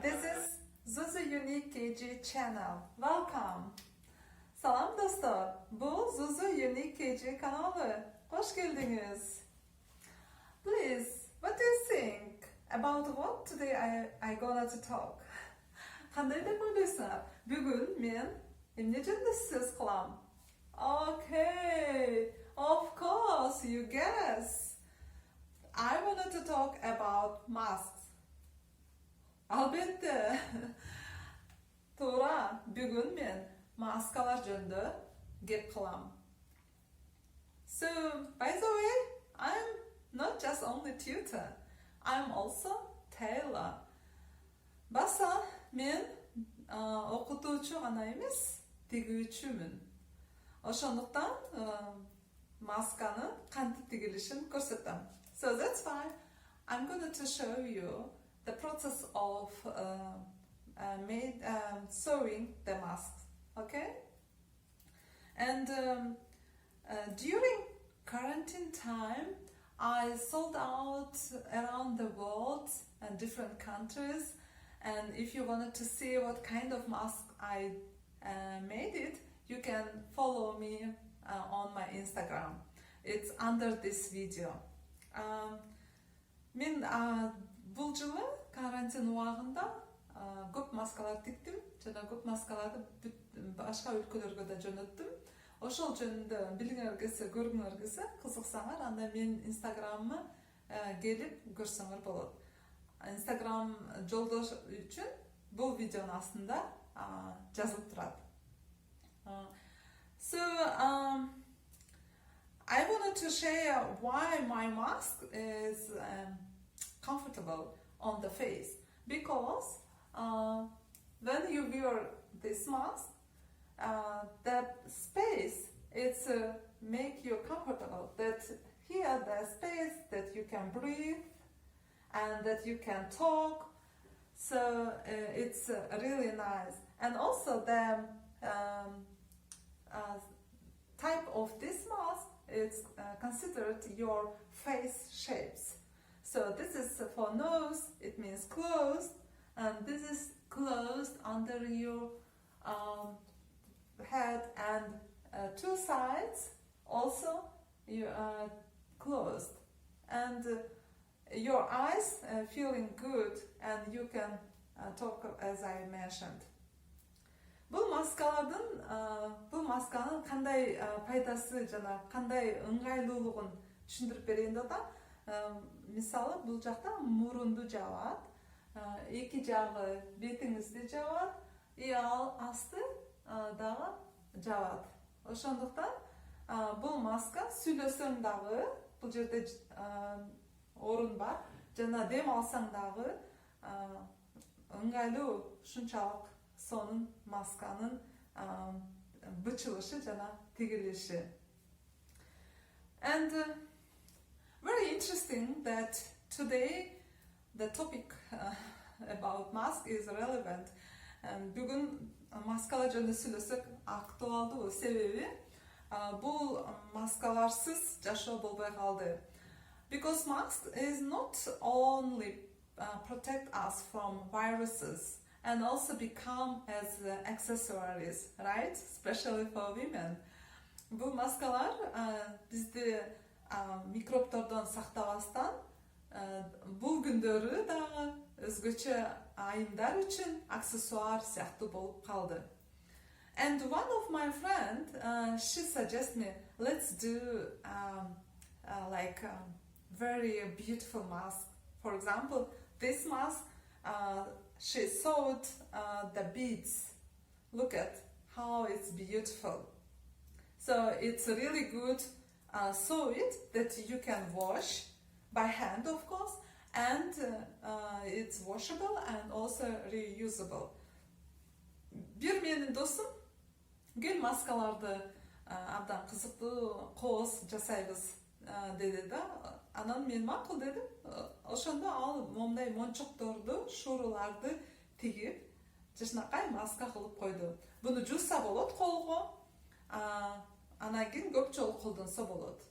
This is Zuzu Unique KG channel. Welcome. Salam dostlar. Bu Zuzu Unique KG kanalı. Hoş geldiniz. Please, what do you think about what today I gonna to talk? Qanday deb o'ylaysizlar? Bugun men emne junda so'z qilaman. Okay, of course, you guess. I wanted to talk about masks. Albatta. To'g'ri, bugun men maskalar junda gap qilaman. So, by the way, I'm not just only tutor, I'm also tailor. Basa men o'qituvchi g'ana emas, tiguvchiman. O'shandaqdan maskani qanday tigilishini ko'rsataman. So that's why I'm going to show you the process of sewing the masks, okay? And during quarantine time, I sold out around the world and different countries. And if you wanted to see what kind of mask I made it, you can follow me on my Instagram. It's under this video. Men бұл жылы карантин уақытында көп маскалар тіктім, жана көп маскаларды башка өлкөлөргө да жөнөттүм. Ошол жөнүндө билгиңер келсе, көргүңөр келсе, кызыксаңар, анда менин инстаграмымы келип көрсөңөр болот. Инстаграм жолдош үчүн бул видеонун астында жазылып турат. So I wanted to share why my mask is comfortable on the face, because when you wear this mask, that space it's make you comfortable. That here the space that you can breathe and that you can talk. So it's really nice. And also the type of this mask is considered your face shapes. So this is for nose, it means closed, and this is closed under your head, and two sides also you are closed, and your eyes feeling good, and you can talk as I mentioned. Бұл масканын қандай пайдасы жана қандай ыңғайлуулугун түшүндүрүп берейин да. Мисалы, бұл жақта мурунду жабат, эки жагы бетиңизди жабат, ал асты дагы жабат. Ошондуктан бұл маска сүйлөсөң дагы, бұл жерде орун бар, жана дем алсаң дагы ыңгайлуу, ушунчалык сонун масканын бычылышы жана тигилиши. And very interesting that today the topic about mask is relevant. Бүгүн маскалар жөнүндө сүйлөсөк актуалдуу, себеби бул маскаларсыз жашоо болбой калды. Because mask is not only protect us from viruses, and also become as accessories, right? Especially for women. Бұл маскалар бизди микробтордон сактабастан бул күндөрү дагы өзгөчө айымдар үчүн аксессуар сыяктуу болуп калды. And one of my friend, she suggested me, let's do like a very beautiful mask. For example, this mask, she sewed the beads. Look at how it's beautiful. So it's really good sew it that you can wash by hand, of course, and it's washable and also reusable. Bir менин досум гүл маскаларды абдан кызыктуу кооз жасайбыз деди да. Анан мен макул дедим. Ошондо ал момундай мончокторду, шууруларды тигип, жашнакай маска кылып койду. Буну жуса болот колго. Анан кийин көп жолу колдонсо болот.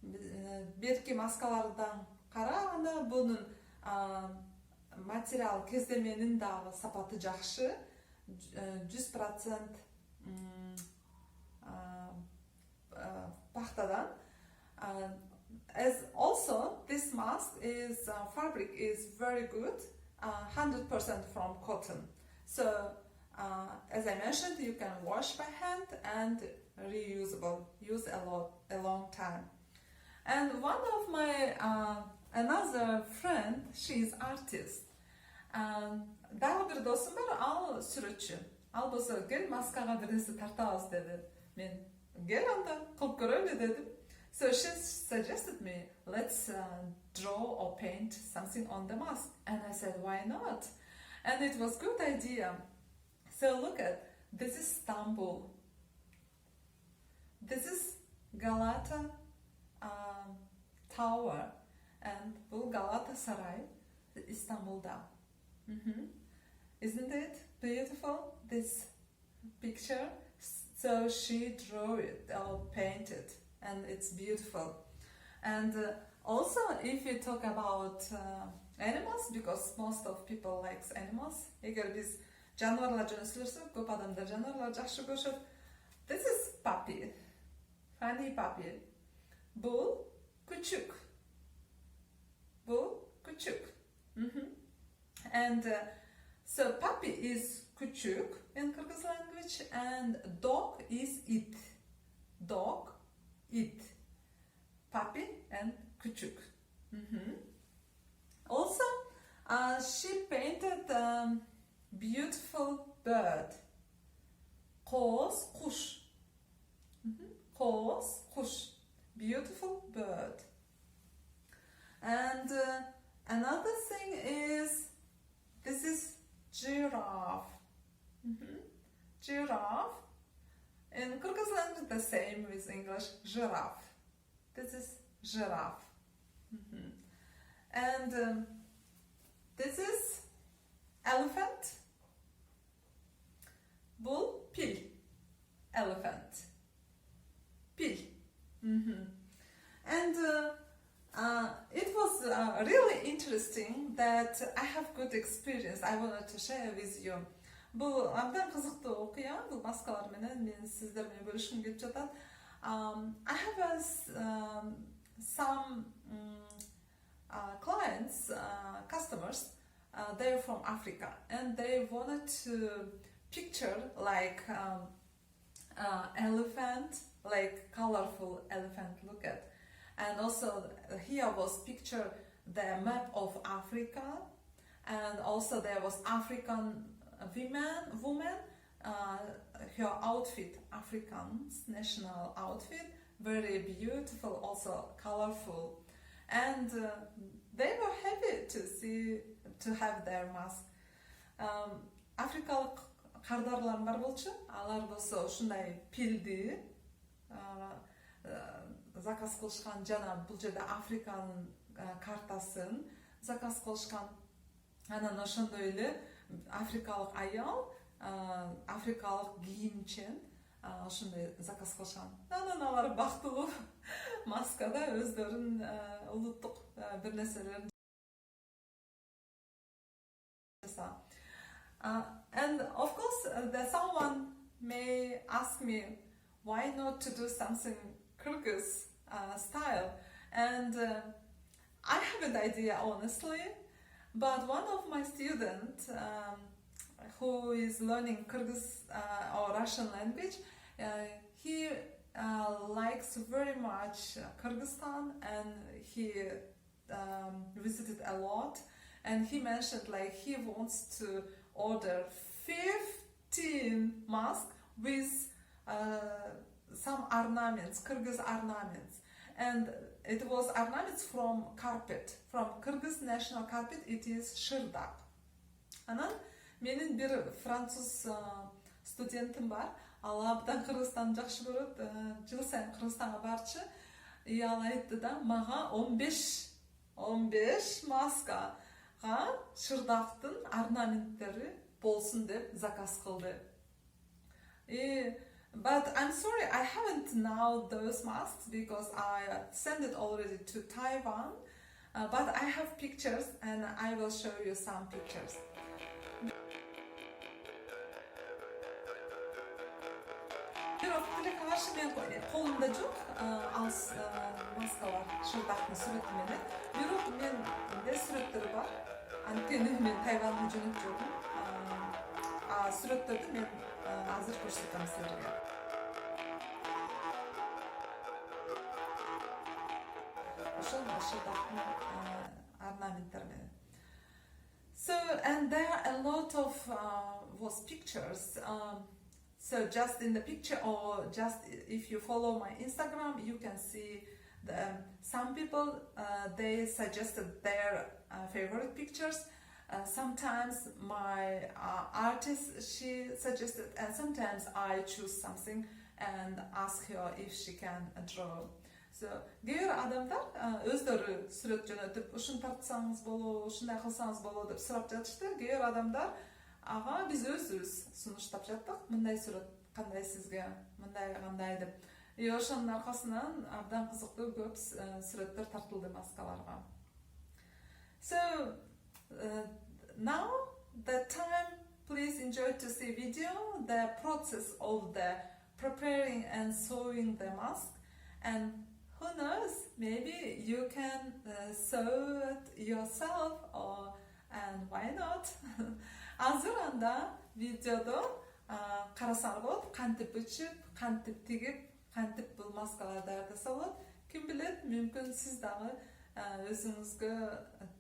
Берки маскалардан караганда бунун материал кездеменин дагы сапаты жакшы, 100% пахтадан. As also this mask is fabric is very good, 100% from cotton. So as I mentioned, you can wash by hand and reusable, use a long time. And one of my another friend, she's artist. Дагы бир досум бар, ал сүрөтчү. Ал болсо кел маскага бир нерсе тартабыз деди. Мен кел анда кылып көрөлү дедим. So she suggested me, let's draw or paint something on the mask. And I said, why not? And it was a good idea. So look at, this is Istanbul. This is Galata Tower. And bu Galatasaray, Istanbul'da. Isn't it beautiful, this picture? So she drew it or painted. And it's beautiful. And also, if you talk about animals, because most of people likes animals, эгер биз жаныбарлар жөнүндө сүйлөсөк, көп адамдар жаныбарлар жакшы көрүшөт. This is puppy, funny puppy. Бул күчүк. And so puppy is küçük in Kyrgyz language, and dog is it. Dog, it. Puppy and küçük. Also, she painted a beautiful bird. Qoz, kuş. Qoz, kuş. Beautiful bird. And another thing is, this is giraffe. Giraffe. In Kyrgyz language, the same with English, giraffe. This is giraffe. And this is elephant. Bull, pil. Elephant. Pil. And it was really interesting that I have good experience. I wanted to share with you. Бұл абдан қызықты оқия, бұл маскалар менен мен сіздермен бөлішкім келіп жатат. I have some clients, customers, they're from Africa, and they wanted to picture like elephant, like colorful elephant, look at. And also here was picture the map of Africa, and also there was African woman, her outfit, African's national outfit, very beautiful, also colorful, and they were happy to have their mask. Африкалык кардарларым бар болчу, алар болсо ушундай пилди заказ кылышкан, жана бул жерде Африканын картасын заказ кылышкан. Анан ошондой эле африкалык аял, африкалык кийимчен ошондой заказ кылышкан. Анан алар бактылуу маскада өздөрүн улуттук бир нерселерин жаса. And of course, someone may ask me, why not to do something Kyrgyz style? And I have an idea, honestly, but one of my students who is learning Kyrgyz or Russian language, he likes very much Kyrgyzstan, and he visited a lot, and he mentioned like he wants to order 15 masks with some ornaments, Kyrgyz ornaments. And it was ornaments from carpet, from Kyrgyz national carpet, it is shirdak. Анан менин бир француз студентим бар, ал абдан Кыргызстанды жакшы көрөт, жыл сайын Кыргызстанга барчу. И ал айтты да, мага 15 маскага шырдактын орнаменттери болсун деп заказ кылды. But I'm sorry, I haven't now those masks because I sent it already to Taiwan. But I have pictures and I will show you some pictures. Karşı men kolumda жоқ алыс маскалар шырдактын сүрөтү менен бирок менде сүрөттөр бар. Анткени мен Тайванга жөнөп жүрдүм. Сүрөттөрдү мен азыр көрсөтөм силерге. Ошол шырдактын орнаменттери менен. So, and there are a lot of was pictures. So just in the picture, or just if you follow my Instagram, you can see some people they suggested their favorite pictures. Sometimes my artist she suggested, and sometimes I choose something and ask her if she can draw. So, кээ адамдар өздөрү сүрөт жөнөтүп, ушун тартсаңыз болобу, ушундай кылсаңыз болобу деп сурап жатышты. Кээ адамдар ага биз өзүбүз сунуштап жаттык. Мындай сүрөт кандай сизге, мындай кандай деп. Ошонун аркасынан абдан кызыктуу көп сүрөттөр тартылды маскаларга. So now the time, please enjoy to see video, the process of the preparing and sewing the mask, and who knows, maybe you can sew it yourself, or and why not? Азыр анда видеодо карасаңыз болот, кантип бичип, кантип тигип, кантип бул маскаларды даярдаса болот. Ким билет, мүмкүн сиз дагы өзүңүзгө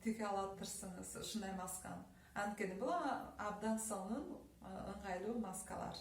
тиге алатырсыңыз ушундай масканы. Анткени бул абдан сонун ыңгайлуу маскалар.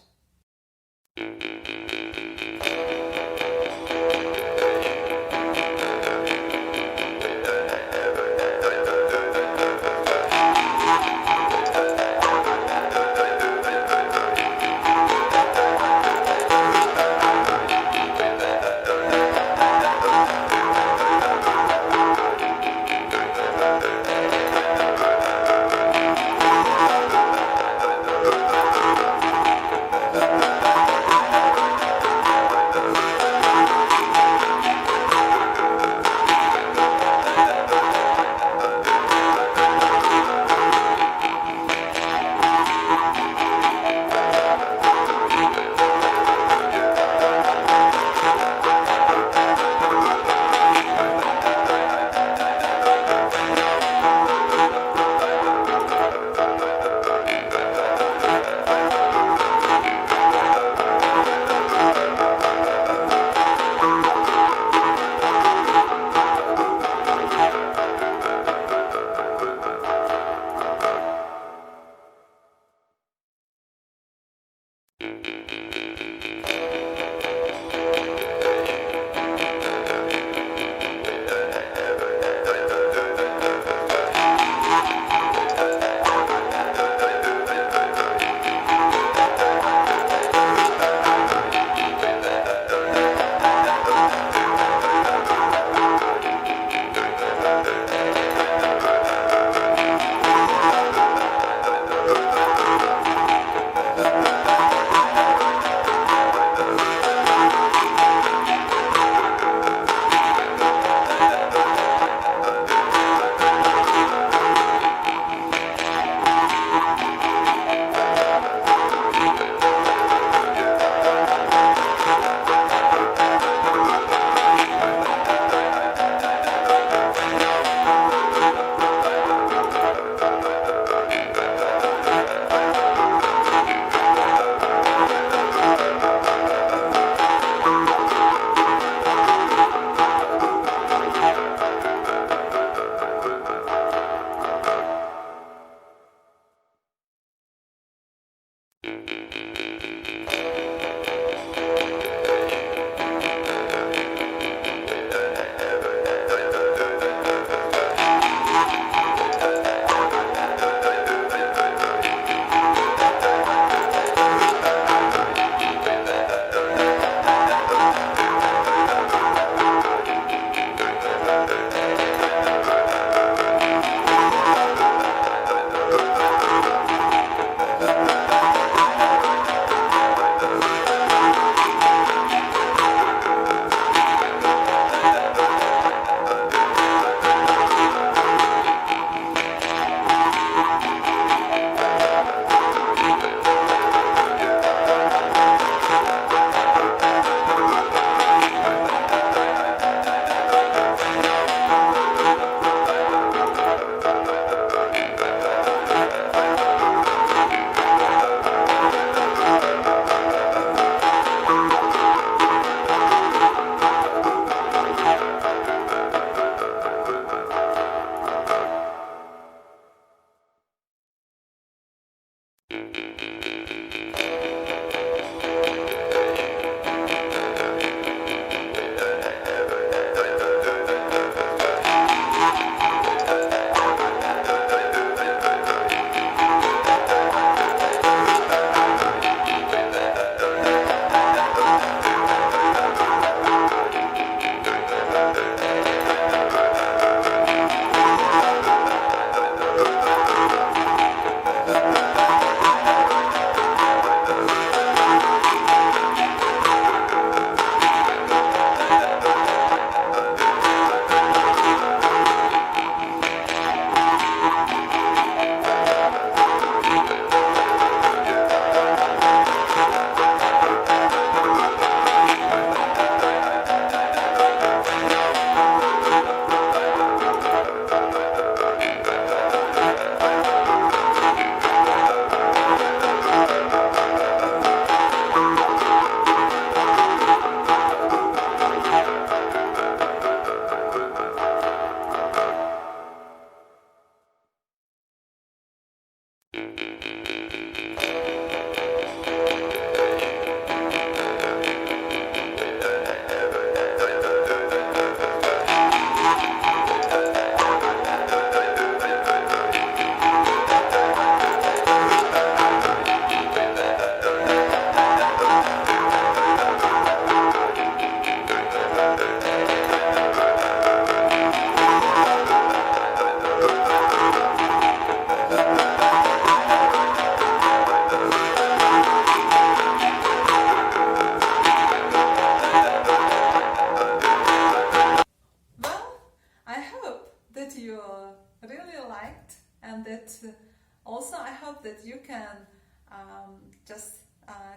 just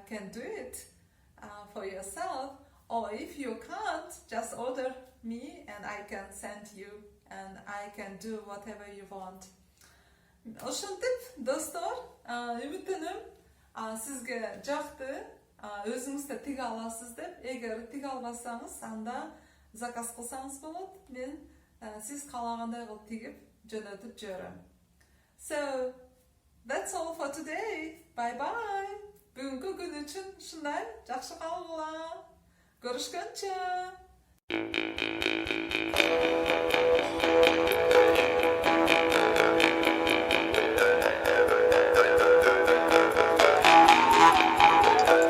can do it for yourself, or if you can't, just order me and I can send you and I can do whatever you want. Ошентип, достор, үмүттөнөм сизге жакты, өзүңүз да тиге аласыз деп. Эгер тиге албасаңыз, анда заказ кылсаңыз болот. Мен сиз каалагандай кылып тигип жөнөтүп жиберем. So, that's all for today. Bye bye. Бүгүнкү күн үчүн ушундай. Жакшы калгыла. Көрүшкөнчө.